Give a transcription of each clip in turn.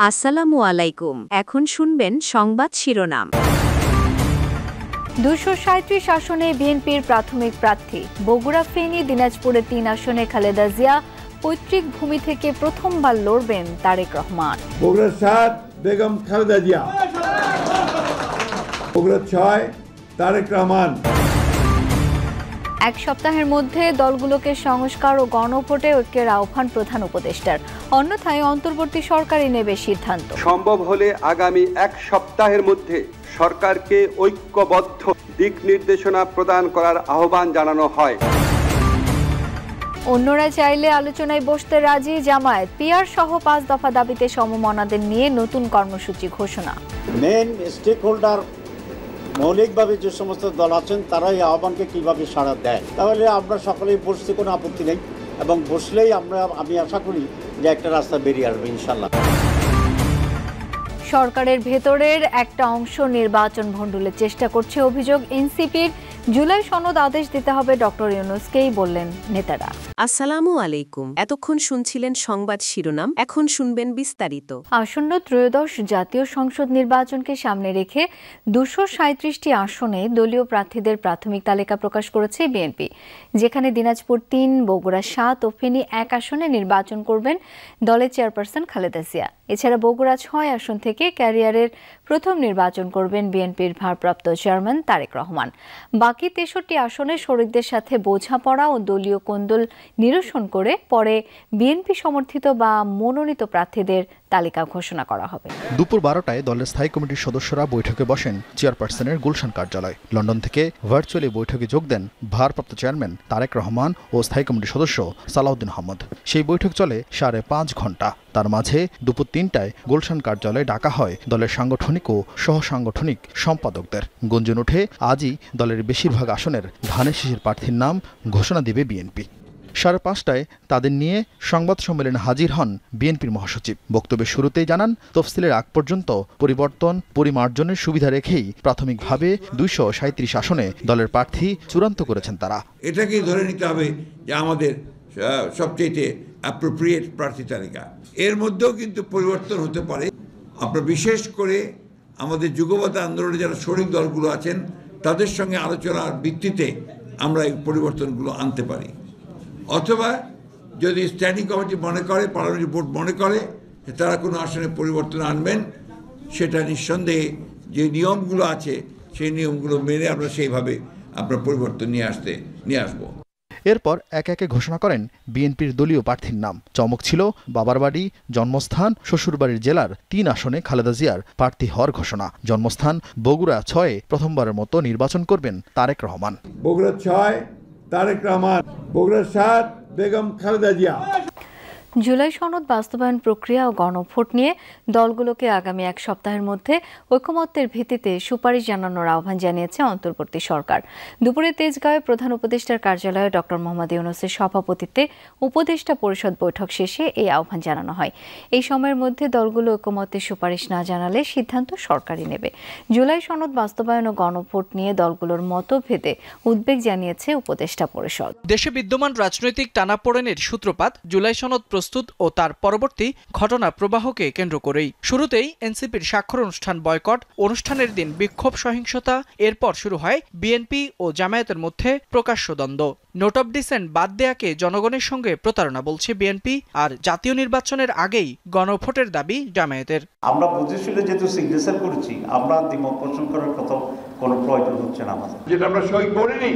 আসসালামু আলাইকুম। এখন শুনবেন সংবাদ শিরোনাম। ২৩৭ আসনে বিএনপির প্রাথমিক প্রার্থী, বগুড়া, ফেনী, দিনাজপুরে ৩ আসনে খালেদা জিয়া, পৈতৃক ভূমি থেকে প্রথমবার লড়বেন তারেক রহমান। বগুড়া ৭ বেগম খালেদা জিয়া, বগুড়া ৬ তারেক রহমান। এক সপ্তাহের মধ্যে দলগুলোকে সংস্কার ও গণভোটে ঐক্যের আহ্বান প্রধান উপদেষ্টার, অন্যথায় অন্তর্বর্তী সরকারই নেবে সিদ্ধান্ত। সম্ভব হলে আগামী এক সপ্তাহের মধ্যে সরকারকে ঐক্যবদ্ধ দিক নির্দেশনা প্রদান করার আহ্বান জানানো হয়। অন্যরা চাইলে আলোচনায় বসতে রাজি জামায়াত, পিআর সহ 5 দফা দাবিতে সমমনাদের নিয়ে নতুন কর্মসূচি ঘোষণা। মেন স্টেক হোল্ডার মৌলিকভাবে যে সমস্ত দল আছেন তারা এই আহ্বানকে কীভাবে সাড়া দেয়, তাহলে আমরা সকলেই বসতে কোনো আপত্তি নেই, এবং বসলেই আমি আশা করি যে একটা রাস্তা বেরিয়ে আসবে ইনশাল্লাহ। সরকারের ভেতরের একটা অংশ নির্বাচন ভণ্ডুলের চেষ্টা করছে অভিযোগ এনসিপির। জুলাই সনদ আদেশ দিতে হবে ডক্টর ইউনূসকেই বললেন নেতারা। আসসালামু আলাইকুম। এতক্ষণ শুনছিলেন সংবাদ শিরোনাম, এখন শুনবেন বিস্তারিত। আসন্ন ত্রয়োদশ জাতীয় সংসদ নির্বাচনকে সামনে রেখে 237টি আসনে দলীয় প্রার্থীদের প্রাথমিক তালিকা প্রকাশ করেছে বিএনপি, যেখানে দিনাজপুর 3, বগুড়া 7 ও ফেনী 1 আসনে নির্বাচন করবেন দলের চেয়ারপারসন খালেদা জিয়া। এছাড়া বগুড়া 6 আসন থেকে ক্যারিয়ারের প্রথম নির্বাচন করবেন বিএনপির ভারপ্রাপ্ত চেয়ারম্যান তারেক রহমান। বাকি 63টি আসনে শরিকদের সাথে বোঝাপড়া ও দলীয় কোন্দল নিরসন করে পরে বিএনপি সমর্থিত বা মনোনীত প্রার্থীদের তালিকা ঘোষণা করা হবে। দুপুর 12টায় দলের স্থায়ী কমিটির সদস্যরা বৈঠকে বসেন চেয়ারপারসনের গুলশান কার্যালয়। লন্ডন থেকে ভার্চুয়ালি বৈঠকে যোগ দেন ভারপ্রাপ্ত চেয়ারম্যান তারেক রহমান ও স্থায়ী কমিটির সদস্য সালাউদ্দিন আহমদ। সেই বৈঠক চলে 5.5 ঘণ্টা। তার মাঝে দুপুর 3টায় গুলশান কার্যালয়ে ডাকা হয় দলের সাংগঠনিক ও সহসাংগঠনিক সম্পাদকদের। গুঞ্জন ওঠে আজই দলের বেশিরভাগ আসনের ধানের শীষের প্রার্থীর নাম ঘোষণা দেবে বিএনপি। 5:30টায় তাদের নিয়ে সংবাদ সম্মেলনে হাজির হন বিএনপির মহাসচিব। বক্তব্যের শুরুতেই জানান, তফসিলের আগ পর্যন্ত পরিবর্তন পরিমার্জনের সুবিধা রেখেই প্রাথমিকভাবে 237 আসনে দলের প্রার্থী চূড়ান্ত করেছেন তারা। এটাকেই ধরে নিতে হবে যে আমাদের সবচেয়ে অ্যাপ্রোপ্রিয়েট প্রার্থী তালিকা। এর মধ্যেও কিন্তু পরিবর্তন হতে পারে। আমরা বিশেষ করে আমাদের যুগপৎ আন্দোলনে যারা শরিক দলগুলো আছেন তাদের সঙ্গে আলোচনার ভিত্তিতে আমরা এই পরিবর্তনগুলো আনতে পারি, অথবা যদি স্ট্যান্ডিং কমিটি মনে করে, পার্লামেন্টারি বোর্ড মনে করে যে তারা কোনো আসনে পরিবর্তন আনবেন, সেটা নিঃসন্দেহে যে নিয়মগুলো আছে সেই নিয়মগুলো মেনে আমরা সেইভাবে আমরা পরিবর্তন নিয়ে আসবো। এরপর একে একে ঘোষণা করেন বিএনপির দলীয় প্রার্থীর নাম। চমক ছিল বাবার বাড়ি, জন্মস্থান, শ্বশুরবাড়ির জেলার 3 আসনে খালেদা জিয়ার প্রার্থী হওয়ার ঘোষণা। জন্মস্থান বগুড়া 6-এ প্রথমবারের মতো নির্বাচন করবেন তারেক রহমান। বগুড়া 6 তারেক রহমান, বগুড়া 7 বেগম খালেদা জিয়া। জুলাই সনদ বাস্তবায়ন প্রক্রিয়া ও গণভোট নিয়ে দলগুলোকে আগামী এক সপ্তাহের মধ্যে ঐকমত্যের ভিত্তিতে সুপারিশ জানানোর আহ্বান জানিয়েছে অন্তর্বর্তী সরকার। দুপুরে তেজগাঁওয়ে প্রধান উপদেষ্টার কার্যালয়ে ডক্টর মোহাম্মদ ইউনূসের সভাপতিত্বে উপদেষ্টা পরিষদ বৈঠক শেষে এই আহ্বান জানানো হয়। এই সময়ের মধ্যে দলগুলো ঐকমত্যের সুপারিশ না জানালে সিদ্ধান্ত সরকারই নেবে। জুলাই সনদ বাস্তবায়ন ও গণভোট নিয়ে দলগুলোর মতভেদে উদ্বেগ জানিয়েছে উপদেষ্টা পরিষদ। দেশে বিদ্যমান রাজনৈতিক টানাপোড়েনের সূত্রপাত জুলাই সনদ প্রস্তুত ও তার পরবর্তী ঘটনা প্রবাহকে কেন্দ্র করেই। শুরুতেই এনসিপির স্বাক্ষর অনুষ্ঠান বয়কট, অনুষ্ঠানের দিন বিক্ষোভ, সহিংসতা। এরপর শুরু হয় বিএনপি ও জামায়াতের মধ্যে প্রকাশ্য দ্বন্দ্ব। নোট অব ডিসেন্ট বাদ দেয়াকে জনগণের সঙ্গে প্রতারণা বলছে বিএনপি, আর জাতীয় নির্বাচনের আগেই গণভোটের দাবি জামায়াতের। আমরা বুঝেছিলে যেহেতু সিগনেচার করেছি, আমরা দ্বিমত পোষণ করার কথা কোনো প্রয়োজন হচ্ছে না আমাদের। যেটা আমরা সই করিনি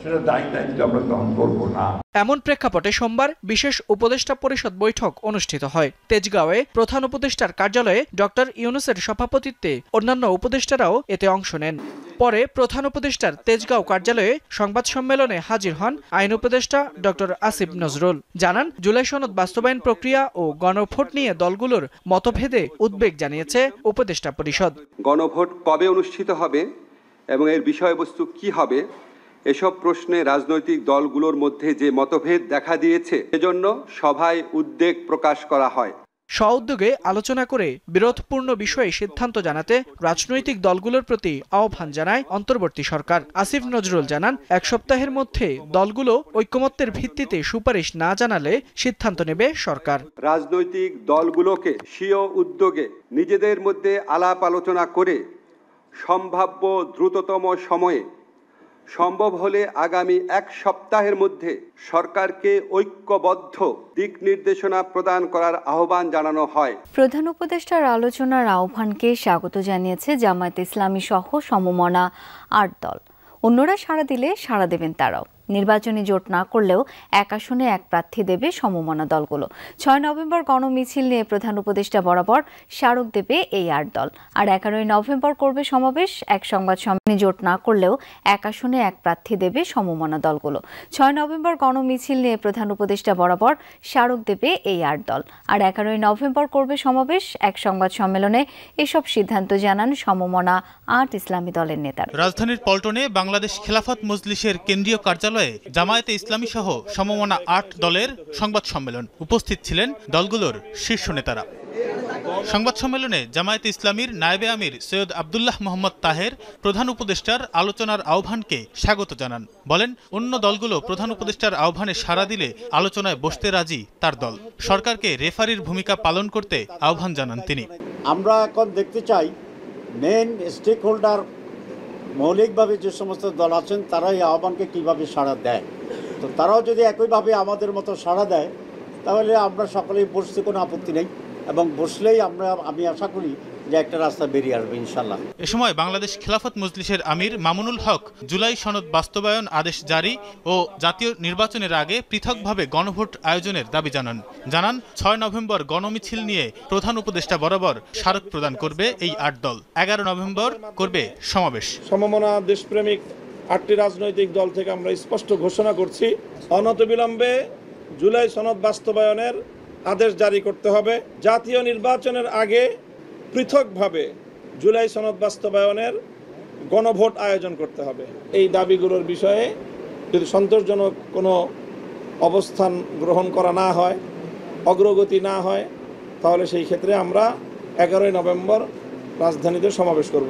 সেটা দায়িত্ব আমরা গ্রহণ করবো না। এমন প্রেক্ষাপটে সোমবার বিশেষ উপদেষ্টা পরিষদ বৈঠক অনুষ্ঠিত হয়। তেজগাঁওয়ে প্রধান উপদেষ্টার কার্যালয়ে ডক্টর ইউনূসের সভাপতিত্বে অন্যান্য উপদেষ্টারাও এতে অংশ নেন। পরে প্রধান উপদেষ্টার তেজগাঁও কার্যালয়ে সংবাদ সম্মেলনে হাজির হন আইন উপদেষ্টা ডক্টর আসিফ নজরুল। জানান, জুলাই সনদ বাস্তবায়ন প্রক্রিয়া ও গণভোট নিয়ে দলগুলোর মতভেদে উদ্বেগ জানিয়েছে উপদেষ্টা পরিষদ। গণভোট কবে অনুষ্ঠিত হবে এবং এর বিষয়বস্তু কি হবে, এসব প্রশ্নে রাজনৈতিক দলগুলোর মধ্যে যে মতভেদ দেখা দিয়েছে, সেজন্য সভায় উদ্বেগ প্রকাশ করা হয়। স্ব-উদ্যোগে আলোচনা করে বিরোধপূর্ণ বিষয়ে সিদ্ধান্ত জানাতে রাজনৈতিক দলগুলোর প্রতি আহ্বান জানায় অন্তর্বর্তী সরকার। আসিফ নজরুল জানান, 1 সপ্তাহের মধ্যে দলগুলো ঐকমত্যের ভিত্তিতে সুপারিশ না জানালে সিদ্ধান্ত নেবে সরকার। রাজনৈতিক দলগুলোকে স্বীয় উদ্যোগে নিজেদের মধ্যে আলাপ আলোচনা করে সম্ভাব্য দ্রুততম সময়ে, সম্ভব হলে আগামী 1 সপ্তাহের মধ্যে সরকারকে ঐক্যবদ্ধ দিক নির্দেশনা প্রদান করার আহ্বান জানানো হয়। প্রধান উপদেষ্টার আলোচনার আহ্বানকে স্বাগত জানিয়েছে জামায়াতে ইসলামী সহ সমমনা 8 দল। অন্যরা সাড়া দিলে সাড়া দেবেন তারাও। নির্বাচনী জোট না করলেও 1 আসনে 1 প্রার্থী দেবে সমমনা দলগুলো। 6 নভেম্বর গণমিছিল নিয়ে প্রধান উপদেষ্টা বরাবর স্মারক দেবে এই 8 দল। আর 11 নভেম্বর করবে সমাবেশ। এক সংবাদ সম্মেলনে জোট না করলেও 1 আসনে 1 প্রার্থী দেবে সমমনা দলগুলো। 6 নভেম্বর গণমিছিল নিয়ে প্রধান উপদেষ্টা বরাবর স্মারক দেবে এই 8 দল। আর 11 নভেম্বর করবে সমাবেশ। এক সংবাদ সম্মেলনে এসব সিদ্ধান্ত জানান সমমনা 8 ইসলামী দলের নেতারা। রাজধানীর পল্টনে বাংলাদেশ খেলাফত মজলিসের কেন্দ্রীয় কার্যালয়ে জামায়াতে ইসলামী সহ সমমনা 8 দলের সংবাদ সম্মেলন। উপস্থিত ছিলেন দলগুলোর শীর্ষ নেতারা। সংবাদ সম্মেলনে জামায়াতে ইসলামীর নায়েবে আমির সৈয়দ আব্দুল্লাহ মোহাম্মদ তাহের প্রধান উপদেষ্টার আলোচনার আহ্বানকে স্বাগত জানান। বলেন, অন্য দলগুলো প্রধান উপদেষ্টার আহ্বানে সাড়া দিলে আলোচনায় বসতে রাজি তার দল। সরকারকে রেফারির ভূমিকা পালন করতে আহ্বান জানান তিনি। আমরা এখন দেখতে চাই মেন স্টেক হোল্ডার মৌলিকভাবে যে সমস্ত দল আছেন তারা এই আহ্বানকে কীভাবে সাড়া দেয়। তো তারাও যদি একইভাবে আমাদের মতো সাড়া দেয় তাহলে আমরা সকলেই বসতে কোনো আপত্তি নেই, এবং বসলেই আমি আশা করি যে একটা রাস্তা বেরিয়ে আসবে ইনশাল্লাহ। এ সময় বাংলাদেশ খেলাফত মজলিসের আমির মামুনুল হক জুলাই সনদ বাস্তবায়ন আদেশ জারি ও জাতীয় নির্বাচনের আগে পৃথকভাবে গণভোট আয়োজনের দাবি জানান। 6 নভেম্বর গণমিছিল নিয়ে প্রধান উপদেষ্টা বরাবর স্মারক প্রদান করবে এই 8 দল। 11 নভেম্বর করবে সমাবেশ। সমমনা দেশপ্রেমিক 8টি রাজনৈতিক দল থেকে আমরা স্পষ্ট ঘোষণা করছি, অনতিবিলম্বে জুলাই সনদ বাস্তবায়নের আদেশ জারি করতে হবে। জাতীয় নির্বাচনের আগে পৃথকভাবে জুলাই সনদ বাস্তবায়নের গণভোট আয়োজন করতে হবে। এই দাবিগুলোর বিষয়ে যদি সন্তোষজনক কোনো অবস্থান গ্রহণ করা না হয়, অগ্রগতি না হয়, তাহলে সেই ক্ষেত্রে আমরা 11 নভেম্বর রাজধানীতে সমাবেশ করব।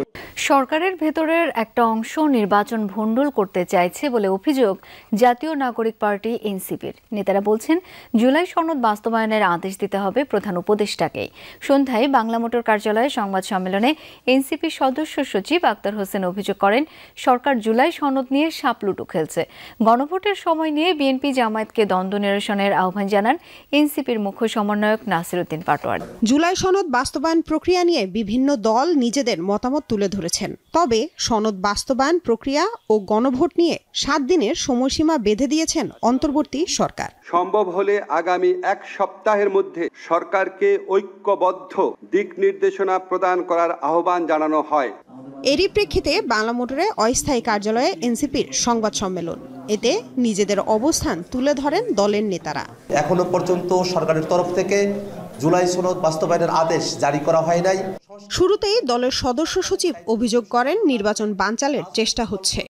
সরকারের ভেতরের একটা অংশ নির্বাচন ভণ্ডুল করতে চাইছে বলে অভিযোগ জাতীয় নাগরিক পার্টি এনসিপির। নেতারা বলছেন, জুলাই সনদ বাস্তবায়নের আদেশ দিতে হবে প্রধান উপদেষ্টাকেই। সন্ধ্যায় বাংলা মোটর কার্যালয়ে সংবাদ সম্মেলনে এনসিপির সদস্য সচিব আক্তার হোসেন অভিযোগ করেন, সরকার জুলাই সনদ নিয়ে সাপলুটু খেলছে। গণভোটের সময় নিয়ে বিএনপি জামায়াতকে দ্বন্দ্ব নিরসনের আহ্বান জানান এনসিপির মুখ্য সমন্বয়ক নাসির উদ্দিন পাটোয়ার। জুলাই সনদ বাস্তবায়ন প্রক্রিয়া নিয়ে বিভিন্ন দল নিজেদের মতামত তুলে ধরেছে। তবে সনদ বাস্তবায়ন প্রক্রিয়া ও গণভোট নিয়ে 7 দিনের সময়সীমা বেঁধে দিয়েছেন অন্তর্বর্তী সরকার। সম্ভব হলে আগামী 1 সপ্তাহের মধ্যে সরকারকে ঐক্যবদ্ধ দিক নির্দেশনা প্রদান করার আহ্বান জানানো হয়। এরই প্রেক্ষিতে বাংলা মোটরে অস্থায়ী কার্যালয়ে এনসিপির সংবাদ সম্মেলন। এতে নিজেদের অবস্থান তুলে ধরেন দলের নেতারা। এখনো পর্যন্ত সরকারের তরফ থেকে জুলাই সনদ বাস্তবায়নের আদেশ জারি করা হয় নাই। শুরুতেই দলের সদস্য সচিব অভিযোগ করেন, নির্বাচন বানচালের চেষ্টা হচ্ছে।